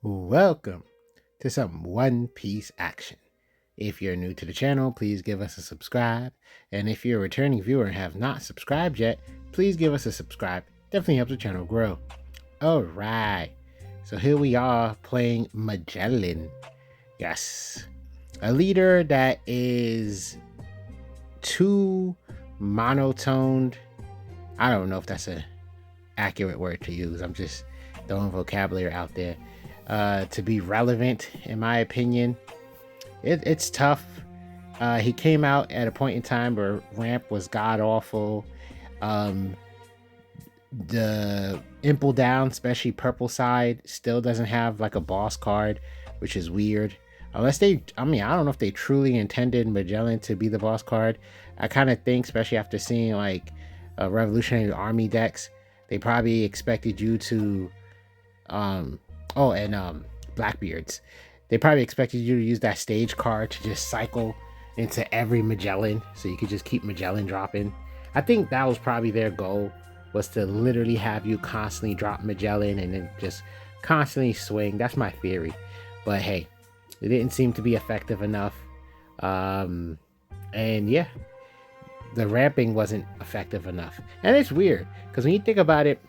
Welcome to some One Piece action. If you're new to the channel, please give us a subscribe. And if you're a returning viewer and have not subscribed yet, please give us a subscribe. Definitely helps the channel grow. Alright, so here we are playing Magellan. Yes, a leader that is too monotoned. I don't know if that's an accurate word to use. I'm just throwing vocabulary out there. To be relevant, in my opinion, it's tough. He came out at a point in time where ramp was god awful. The Impel Down, especially purple side, still doesn't have like a boss card, which is weird. Unless they, I don't know if they truly intended Magellan to be the boss card. I kind of think, especially after seeing like Revolutionary Army decks, they probably expected you to, oh, and Blackbeards, they probably expected you to use that stage card to just cycle into every Magellan, so you could just keep Magellan dropping. I think that was probably their goal, was to literally have you constantly drop Magellan and then just constantly swing. That's my theory. But hey, it didn't seem to be effective enough. And yeah, the ramping wasn't effective enough. And it's weird, because when you think about it,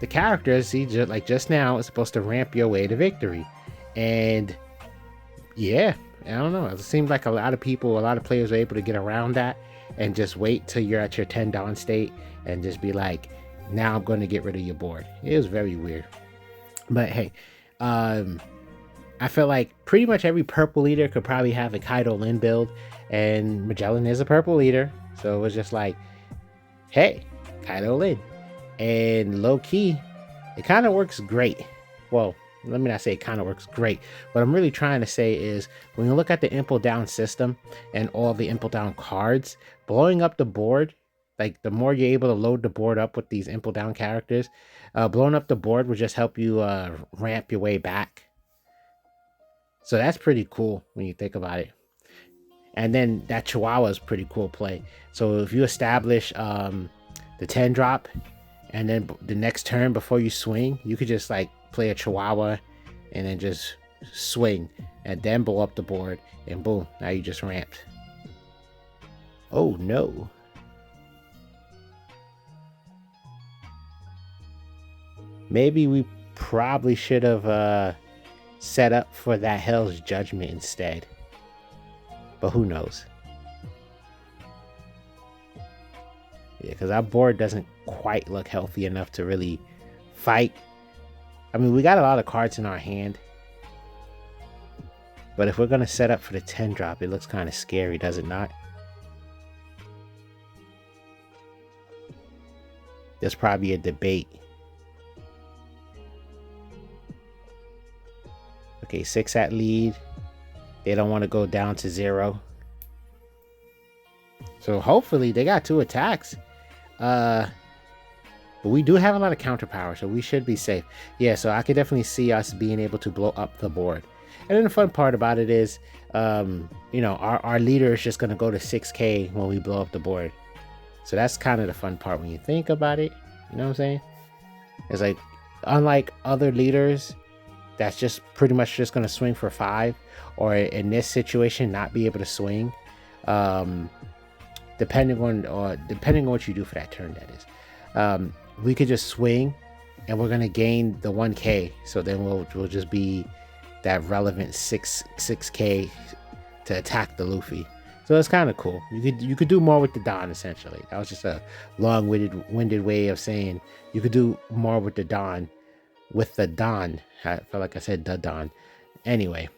the characters, see, just now, is supposed to ramp your way to victory. And yeah, I don't know. It seemed like a lot of players were able to get around that and just wait till you're at your 10 Dawn state and just be like, now I'm going to get rid of your board. It was very weird. But hey, I felt like pretty much every purple leader could probably have a Kaido Lin build, and Magellan is a purple leader. So it was just like, hey, Kaido Lin. And low key, it kind of works great. Well, let me not say it kind of works great. What I'm really trying to say is, when you look at the Impel Down system and all the Impel Down cards, blowing up the board, like the more you're able to load the board up with these Impel Down characters, blowing up the board will just help you ramp your way back. So that's pretty cool when you think about it. And then that Chihuahua is pretty cool play. So if you establish the 10 drop, and then the next turn before you swing, you could just like play a Chihuahua and then just swing and then blow up the board, and boom, now you just ramped. Oh no. Maybe we probably should have set up for that Hell's Judgment instead. But who knows? Yeah, because our board doesn't quite look healthy enough to really fight. I mean, we got a lot of cards in our hand. But if we're going to set up for the 10 drop, it looks kind of scary, does it not? There's probably a debate. Okay, 6 at lead. They don't want to go down to 0. So hopefully they got 2 attacks. But we do have a lot of counter power, so we should be safe. Yeah, so I could definitely see us being able to blow up the board. And then the fun part about it is, you know, our leader is just going to go to 6k when we blow up the board. So that's kind of the fun part when you think about it. You know what I'm saying? It's like, unlike other leaders that's just pretty much just going to swing for 5, or in this situation not be able to swing, depending on what you do for that turn, that is. We could just swing and we're going to gain the 1k, so then we'll just be that relevant 6k to attack the Luffy. So it's kind of cool. You could do more with the Don, essentially. That was just a long-winded way of saying you could do more with the Don. With the Don. I felt like I said the Don. Anyway,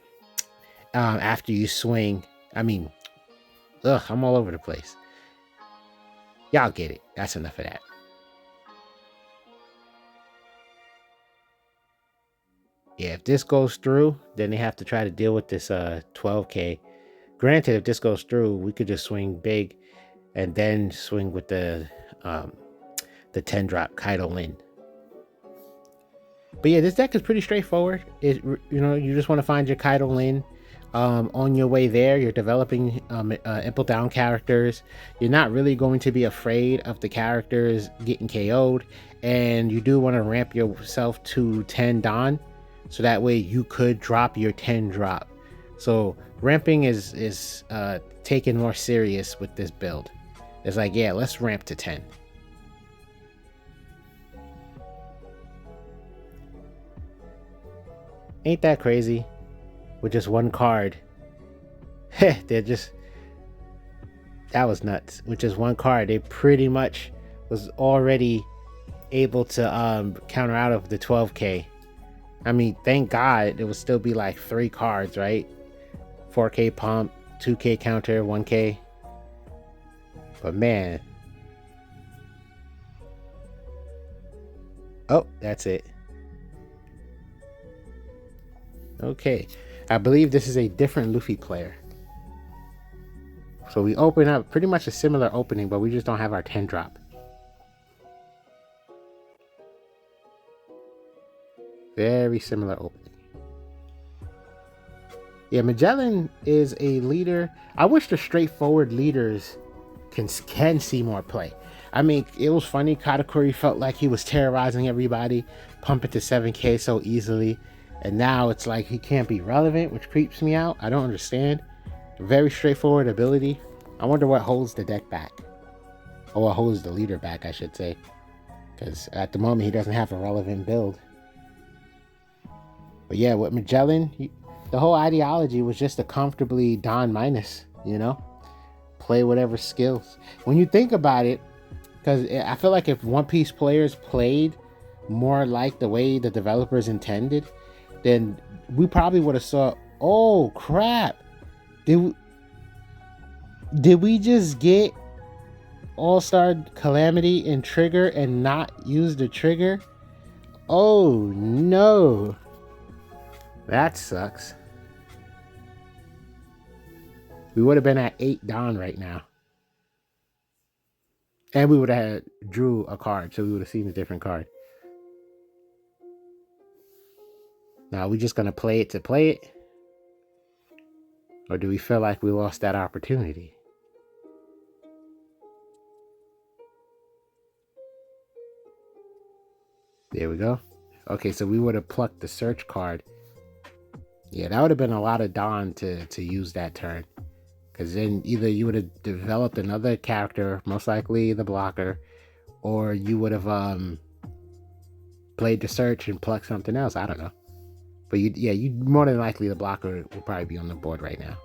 after you swing, I'm all over the place. Y'all get it. That's enough of that. Yeah, if this goes through, then they have to try to deal with this 12k. Granted, if this goes through, we could just swing big and then swing with the 10 drop Kaido Lin. But yeah, this deck is pretty straightforward. You just want to find your Kaido Lin. On your way there, you're developing Impel Down characters. You're not really going to be afraid of the characters getting KO'd, and you do want to ramp yourself to 10 Dawn so that way you could drop your 10 drop. So ramping is taken more serious with this build. It's like, yeah, let's ramp to 10. Ain't that crazy? With just one card. They're just, that was nuts. With just one card, they pretty much was already able to counter out of the 12k. I mean, thank God it would still be like 3 cards, right? 4k pump, 2k counter, 1k. But man. Oh, that's it. Okay. I believe this is a different Luffy player. So we open up pretty much a similar opening, but we just don't have our 10 drop. Very similar opening. Yeah, Magellan is a leader. I wish the straightforward leaders can see more play. I mean, it was funny. Katakuri felt like he was terrorizing everybody, pumping to 7k so easily. And now it's like he can't be relevant, which creeps me out. I don't understand. Very straightforward ability. I wonder what holds the deck back. Or what holds the leader back, I should say. Because at the moment, he doesn't have a relevant build. But yeah, with Magellan, the whole ideology was just to comfortably Don minus, you know? Play whatever skills. When you think about it, because I feel like if One Piece players played more like the way the developers intended, then we probably would have saw, oh crap, did we just get All-Star Calamity and Trigger and not use the trigger? Oh no, that sucks. We would have been at 8 Don right now. And we would have had drew a card, so we would have seen a different card. Now, are we just going to play it to play it? Or do we feel like we lost that opportunity? There we go. Okay, so we would have plucked the search card. Yeah, that would have been a lot of Don to use that turn. Because then either you would have developed another character, most likely the blocker, or you would have played the search and plucked something else. I don't know. But you more than likely the blocker will probably be on the board right now.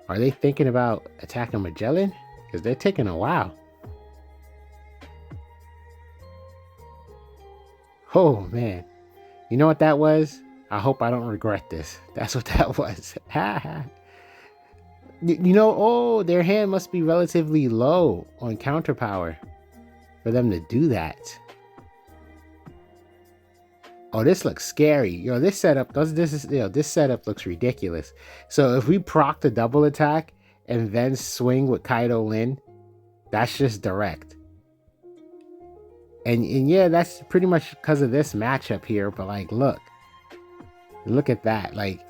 Are they thinking about attacking Magellan? Because they're taking a while. Oh man. You know what that was? I hope I don't regret this. That's what that was. You know, oh, their hand must be relatively low on counter power for them to do that. Oh, this looks scary. Yo, this setup this setup looks ridiculous. So if we proc the double attack and then swing with Kaido Lin, that's just direct. And yeah, that's pretty much because of this matchup here. But like, look at that. Like,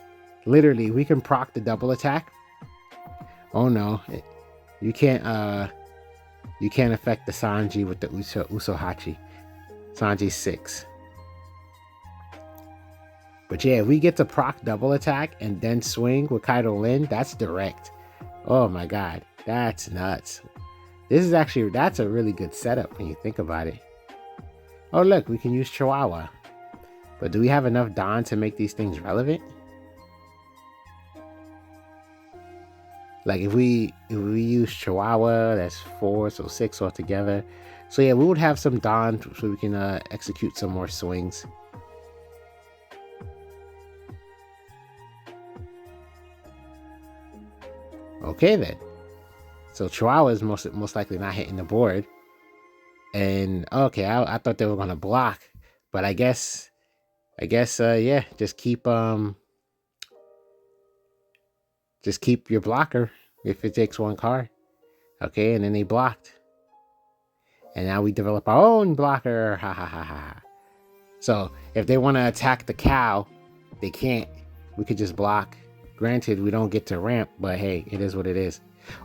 literally, we can proc the double attack. Oh no, you can't affect the Sanji with the Usohachi. Sanji's 6. But yeah, if we get to proc double attack and then swing with Kaido Lin, that's direct. Oh my god, that's nuts. This is actually, that's a really good setup when you think about it. Oh look, we can use Chihuahua. But do we have enough Don to make these things relevant? Like if we use Chihuahua, that's 4, so 6 altogether. So yeah, we would have some Don so we can execute some more swings. Okay then. So Chihuahua is most likely not hitting the board. And okay, I thought they were gonna block, but I guess yeah, just keep your blocker if it takes one card. Okay, and then they blocked. And now we develop our own blocker. Ha ha ha ha. So if they want to attack the cow, they can't. We could just block. Granted, we don't get to ramp, but hey, it is what it is.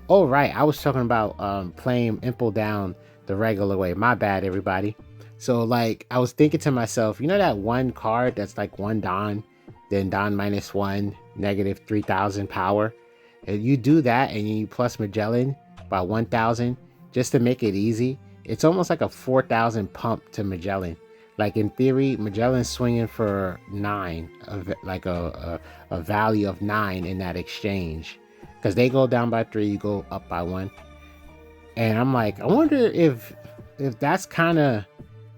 Oh right, I was talking about playing Imple down the regular way. My bad, everybody. So like I was thinking to myself, you know that one card that's like one Don, then Don -1, -3000 power. And you do that and you plus Magellan by 1000 just to make it easy. It's almost like a 4000 pump to Magellan. Like in theory, Magellan's swinging for 9, like a value of 9 in that exchange, because they go down by 3, you go up by 1. And I'm like, I wonder if that's kind of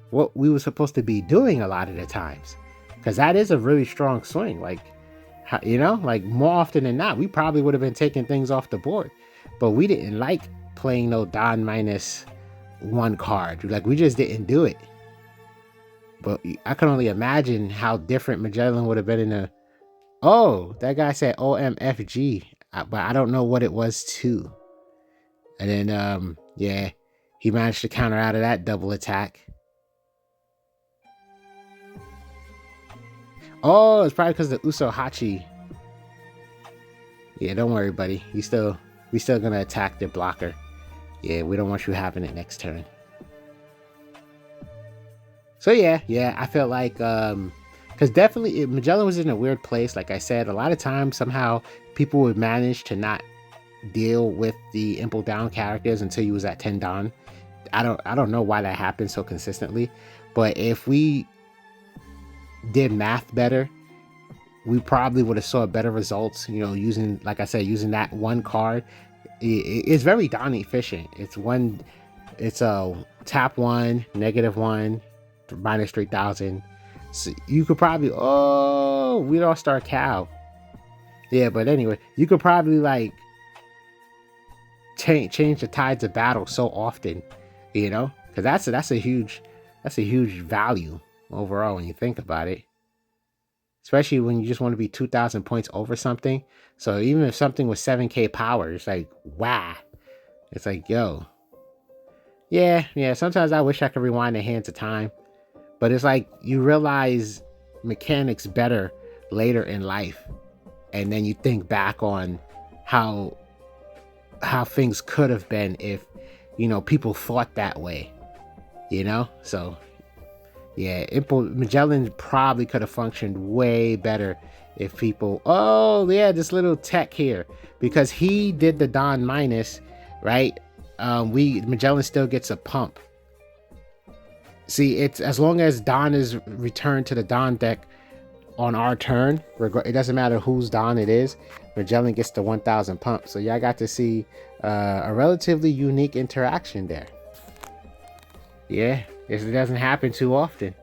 what we were supposed to be doing a lot of the times, because that is a really strong swing. Like, you know, like more often than not, we probably would have been taking things off the board, but we didn't like playing no Don -1 card. Like we just didn't do it. But I can only imagine how different Magellan would have been in a. Oh, that guy said OMFG, but I don't know what it was too. And then, yeah, he managed to counter out of that double attack. Oh, it's probably because of the Usohachi. Yeah, don't worry, buddy. we still gonna attack the blocker. Yeah, we don't want you having it next turn. So yeah, I felt like because definitely Magellan was in a weird place. Like I said, a lot of times somehow people would manage to not deal with the Imple down characters until you was at 10 Don. I don't know why that happened so consistently, but if we did math better, we probably would have saw better results. You know, using, like I said, using that one card. It's very Don efficient. It's a tap 1, -1, -3000. So you could probably, we lost our cow. Yeah, but anyway, you could probably like change the tides of battle so often, you know, because that's a huge value overall when you think about it. Especially when you just want to be 2,000 points over something. So even if something was 7k power, it's like, wow. It's like, yo. Yeah, sometimes I wish I could rewind the hands of time. But it's like you realize mechanics better later in life. And then you think back on how things could have been if, you know, people thought that way. You know? So yeah, Magellan probably could have functioned way better if people. Oh yeah, this little tech here, because he did the Don minus, right? Magellan still gets a pump. See, it's as long as Don is returned to the Don deck on our turn, it doesn't matter whose Don it is, Magellan gets the 1000 pump. So yeah, I got to see a relatively unique interaction there. Yeah, it doesn't happen too often,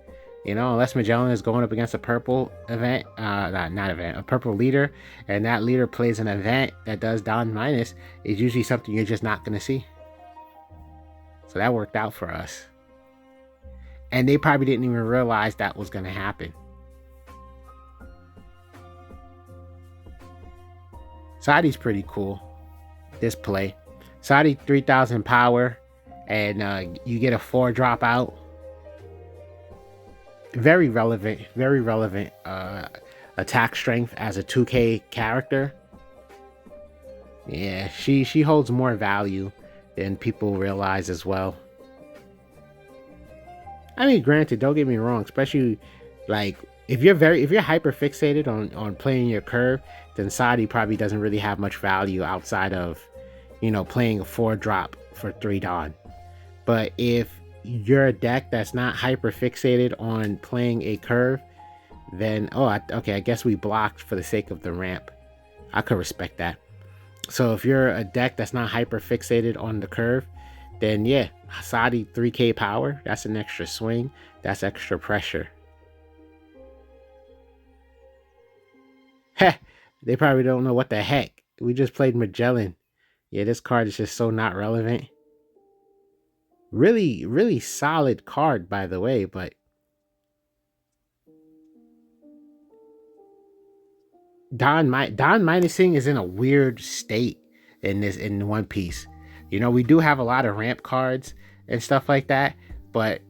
you know, unless Magellan is going up against a purple event, a purple leader, and that leader plays an event that does Don minus. It's usually something you're just not going to see. So that worked out for us. And they probably didn't even realize that was going to happen. Sadi's pretty cool. This play. Sadi 3000 power, and you get a 4 drop out. Very relevant attack strength as a 2k character. Yeah, she holds more value than people realize as well. I mean, granted, don't get me wrong, especially like if you're hyper fixated on playing your curve, then Sadi probably doesn't really have much value outside of, you know, playing a 4 drop for 3 Don. But if you're a deck that's not hyper fixated on playing a curve, then okay, I guess we blocked for the sake of the ramp. I could respect that. So if you're a deck that's not hyper fixated on the curve, then yeah, Sadi 3k power, that's an extra swing, that's extra pressure. Heh, they probably don't know what the heck. We just played Magellan. Yeah, this card is just so not relevant. Really solid card, by the way, but Don minusing is in a weird state in One Piece. You know, we do have a lot of ramp cards and stuff like that, but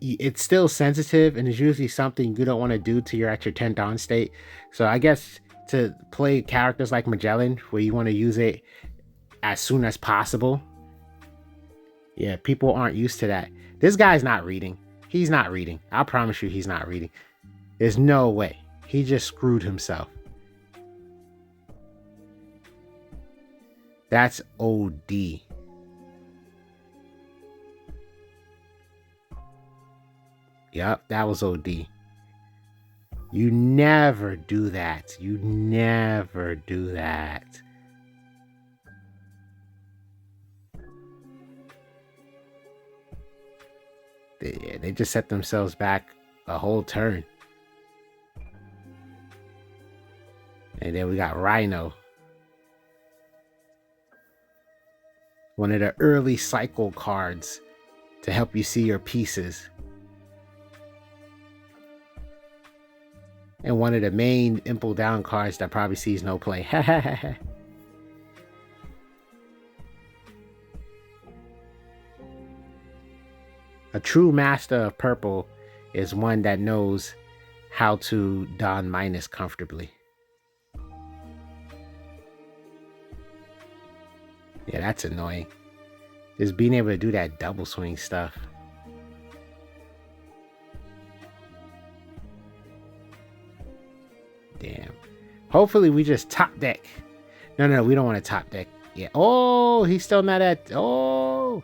it's still sensitive, and it's usually something you don't want to do till you're at your 10 Don state. So I guess to play characters like Magellan, where you want to use it as soon as possible. Yeah, people aren't used to that. This guy's not reading. He's not reading. I promise you he's not reading. There's no way. He just screwed himself. That's OD. Yep, that was OD. You never do that. You never do that. They just set themselves back a whole turn. And then we got Rhino. One of the early cycle cards to help you see your pieces. And one of the main Impel Down cards that probably sees no play. A true master of purple is one that knows how to don minus comfortably. Yeah, that's annoying. Just being able to do that double swing stuff. Damn. Hopefully we just top deck. No, we don't want to top deck. Yeah. Oh, he's still not at. Oh,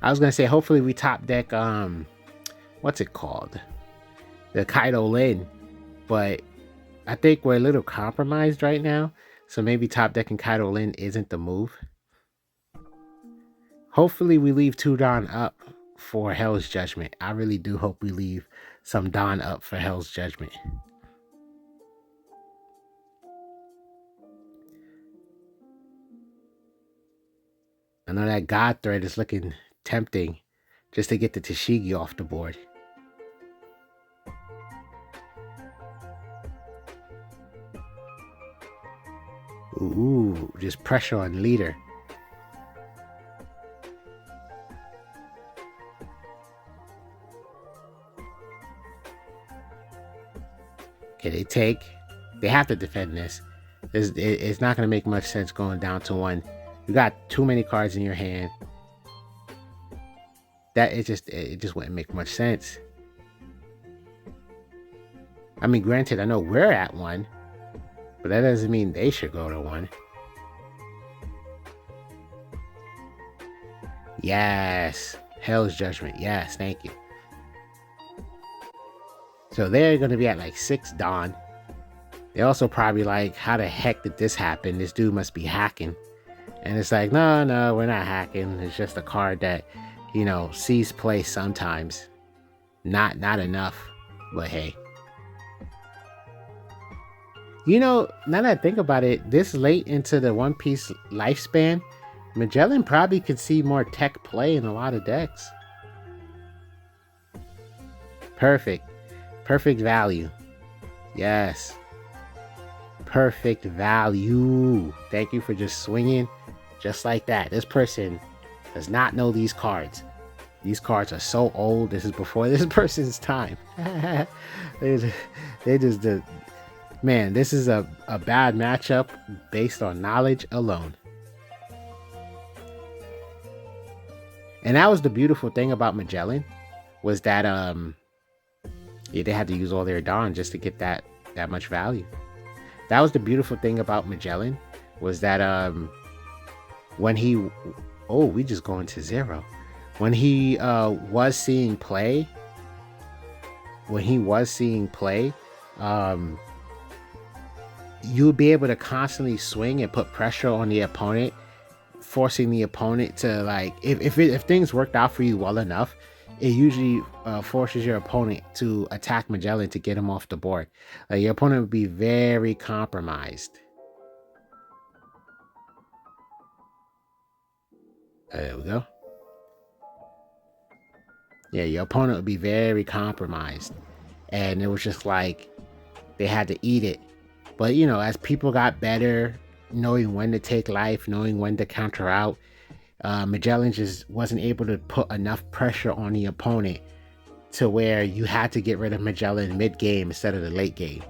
I was gonna say hopefully we top deck. What's it called? The Kaido Lin, but I think we're a little compromised right now. So maybe top decking Kaido Lin isn't the move. Hopefully we leave 2 Dawn up for Hell's Judgment. I really do hope we leave some Dawn up for Hell's Judgment. I know that God thread is looking tempting just to get the Tashigi off the board. Ooh, just pressure on leader. Okay, they have to defend this. It's not going to make much sense going down to 1. You got too many cards in your hand. It just wouldn't make much sense. I mean, granted, I know we're at 1, but that doesn't mean they should go to 1. Yes, Hell's Judgment. Yes, thank you. So they're going to be at like 6 Dawn. They're also probably like, how the heck did this happen? This dude must be hacking. And it's like, no, we're not hacking. It's just a card that, sees play sometimes. Not enough, but hey. Now that I think about it, this late into the One Piece lifespan, Magellan probably could see more tech play in a lot of decks. Perfect value. Yes. Perfect value. Thank you for just swinging just like that. This person does not know these cards. These cards are so old. This is before this person's time. They just did. Man, this is a bad matchup based on knowledge alone. And that was the beautiful thing about Magellan, was that they had to use all their Dawn just to get that much value. That was the beautiful thing about Magellan, was that when he we just going to 0. When he was seeing play, you would be able to constantly swing and put pressure on the opponent, forcing the opponent to, like, if things worked out for you well enough, it usually forces your opponent to attack Magellan to get him off the board. Like, your opponent would be very compromised. There we go. Yeah, your opponent would be very compromised. And it was just like, they had to eat it. But, as people got better, knowing when to take life, knowing when to counter out, Magellan just wasn't able to put enough pressure on the opponent to where you had to get rid of Magellan mid-game instead of the late game.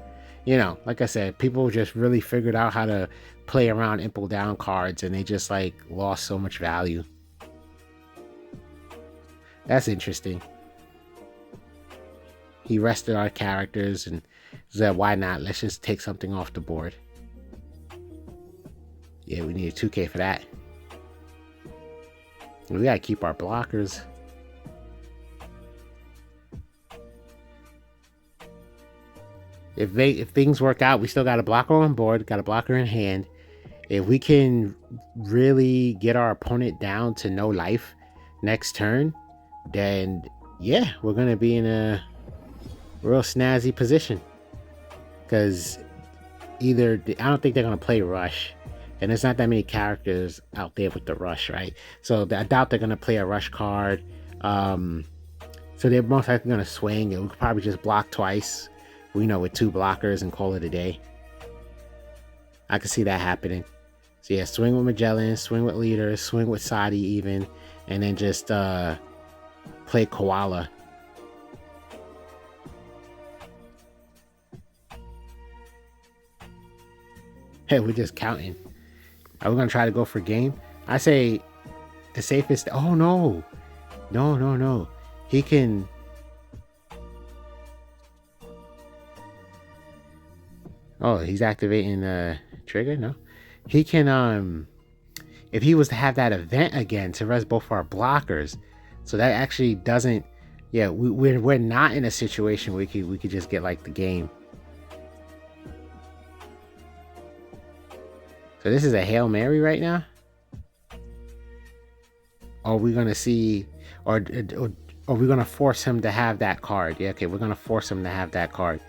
you know, like I said, people just really figured out how to play around impel down cards, and they just like lost so much value. That's interesting. He rested our characters and said, why not? Let's just take something off the board. Yeah, we need a 2K for that. We gotta keep our blockers. If things work out, we still got a blocker on board, got a blocker in hand. If we can really get our opponent down to no life next turn, then yeah, we're gonna be in a real snazzy position. Because either I don't think they're gonna play rush, and there's not that many characters out there with the rush, right? So I doubt they're gonna play a rush card. So they're most likely gonna swing, and we could probably just block twice. We know with 2 blockers and call it a day. I can see that happening. So yeah, swing with Magellan, swing with leaders, swing with Sadi even, and then just play Koala. Hey, we're just counting. Are we gonna try to go for game? I say the safest. Oh no, no. He can. Oh, he's activating the trigger. No, he can. If he was to have that event again to rest both our blockers, so that actually doesn't. Yeah, we're not in a situation where we could just get like the game. So this is a Hail Mary right now. Are we gonna see, or are we gonna force him to have that card? Yeah, okay, we're gonna force him to have that card.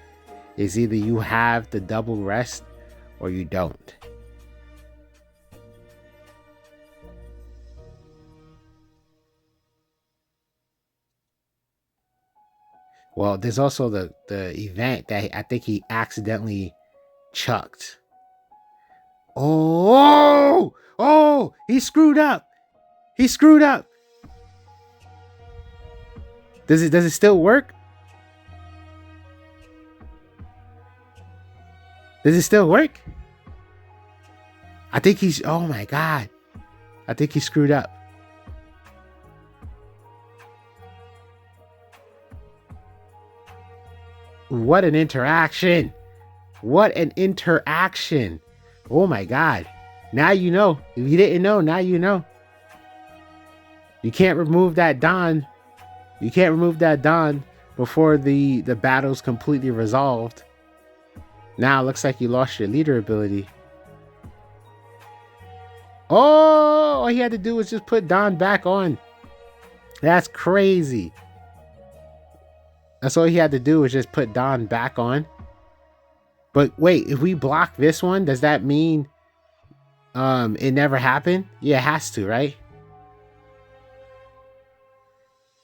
It's either you have the double rest or you don't. Well, there's also the event that I think he accidentally chucked. Oh, he screwed up. He screwed up. Does it still work? Does it still work? I think he's, oh my God. I think he screwed up. What an interaction. What an interaction. Oh my God. Now you know. If you didn't know, now you know. You can't remove that Don. You can't remove that Don before the battle's completely resolved. Now it looks like you lost your leader ability. Oh, all he had to do was just put Don back on. That's crazy. That's all he had to do was just put Don back on. But wait, if we block this one, does that mean it never happened? Yeah, it has to, right?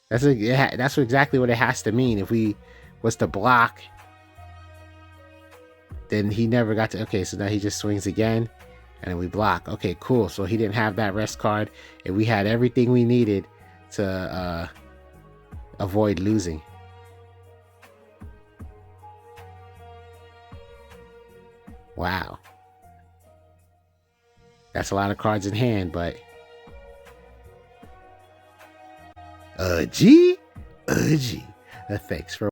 That's exactly what it has to mean. If we was to block, then he never got to. Okay, so now he just swings again, and we block. Okay, cool. So he didn't have that rest card, and we had everything we needed to avoid losing. Wow. That's a lot of cards in hand, but G. Thanks for